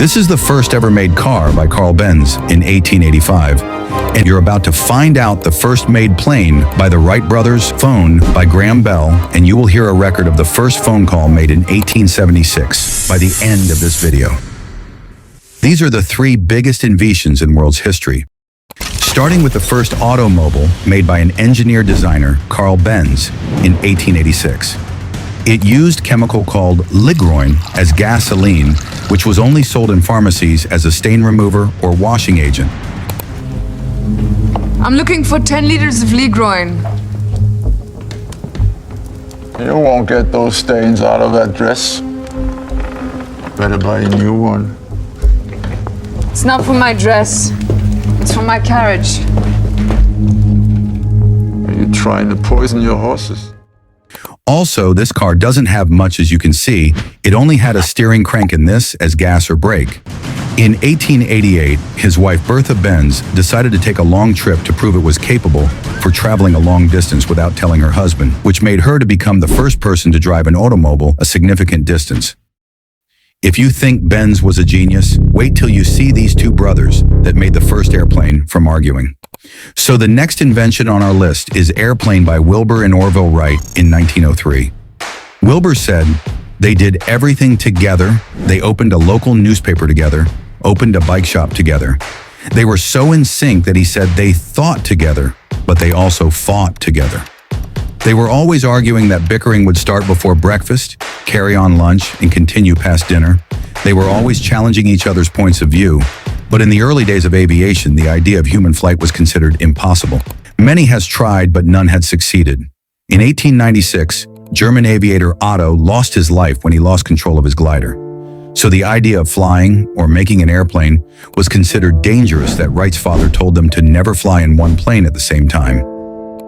This is the first ever made car by Carl Benz in 1885. And you're about to find out the first made plane by the Wright Brothers, phone by Graham Bell, and you will hear a record of the first phone call made in 1876 by the end of this video. These are the three biggest inventions in world's history. Starting with the first automobile made by an engineer-designer, Carl Benz, in 1886. It used chemical called ligroin as gasoline, which was only sold in pharmacies as a stain remover or washing agent. I'm looking for 10 liters of ligroin. You won't get those stains out of that dress. Better buy a new one. It's not for my dress. It's for my carriage. Are you trying to poison your horses? Also, this car doesn't have much, as you can see. It only had a steering crank in this as gas or brake. In 1888, his wife Bertha Benz decided to take a long trip to prove it was capable for traveling a long distance without telling her husband, which made her to become the first person to drive an automobile a significant distance. If you think Benz was a genius, wait till you see these two brothers that made the first airplane from arguing. So the next invention on our list is airplane by Wilbur and Orville Wright in 1903. Wilbur said they did everything together. They opened a local newspaper together, opened a bike shop together. They were so in sync that he said they thought together, but they also fought together. They were always arguing that bickering would start before breakfast, carry on lunch, and continue past dinner. They were always challenging each other's points of view. But in the early days of aviation, the idea of human flight was considered impossible. Many has tried, but none had succeeded. In 1896, German aviator Otto lost his life when he lost control of his glider. So the idea of flying or making an airplane was considered dangerous that Wright's father told them to never fly in one plane at the same time.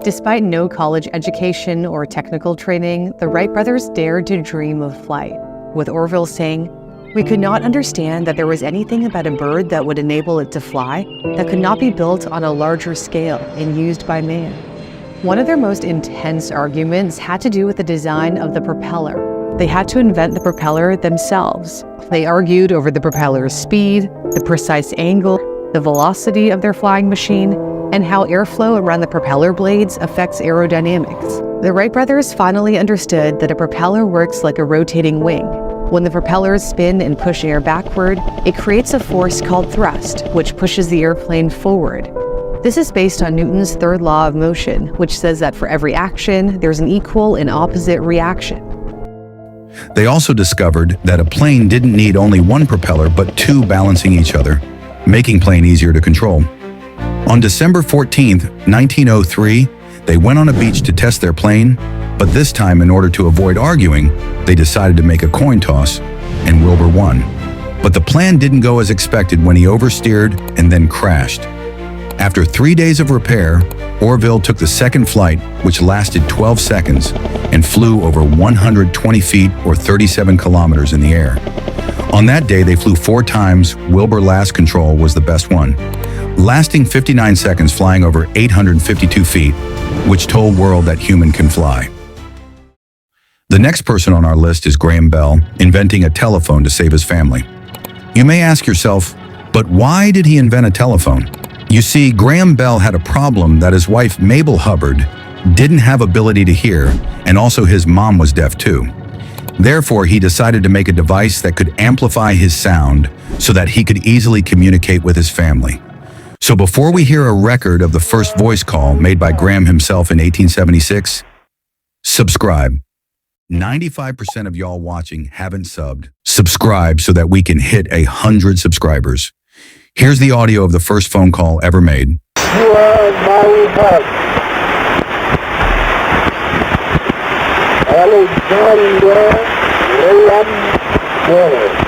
Despite no college education or technical training, the Wright brothers dared to dream of flight, with Orville saying, "We could not understand that there was anything about a bird that would enable it to fly that could not be built on a larger scale and used by man." One of their most intense arguments had to do with the design of the propeller. They had to invent the propeller themselves. They argued over the propeller's speed, the precise angle, the velocity of their flying machine, and how airflow around the propeller blades affects aerodynamics. The Wright brothers finally understood that a propeller works like a rotating wing. When the propellers spin and push air backward, it creates a force called thrust, which pushes the airplane forward. This is based on Newton's third law of motion, which says that for every action, there's an equal and opposite reaction. They also discovered that a plane didn't need only one propeller, but two balancing each other, making plane easier to control. On December 14th, 1903, they went on a beach to test their plane, but this time, in order to avoid arguing, they decided to make a coin toss, and Wilbur won. But the plan didn't go as expected when he oversteered and then crashed. After 3 days of repair, Orville took the second flight, which lasted 12 seconds, and flew over 120 feet or 37 kilometers in the air. On that day, they flew 4 times. Wilbur last control was the best one, lasting 59 seconds, flying over 852 feet, which told world that human can fly. The next person on our list is Graham Bell, inventing a telephone to save his family. You may ask yourself, but why did he invent a telephone? You see, Graham Bell had a problem that his wife, Mabel Hubbard, didn't have ability to hear, and also his mom was deaf too. Therefore, he decided to make a device that could amplify his sound so that he could easily communicate with his family. So before we hear a record of the first voice call made by Graham himself in 1876, subscribe. 95% of y'all watching haven't subbed. Subscribe so that we can hit 100 subscribers. Here's the audio of the first phone call ever made. You are my heart. Alexander William Miller.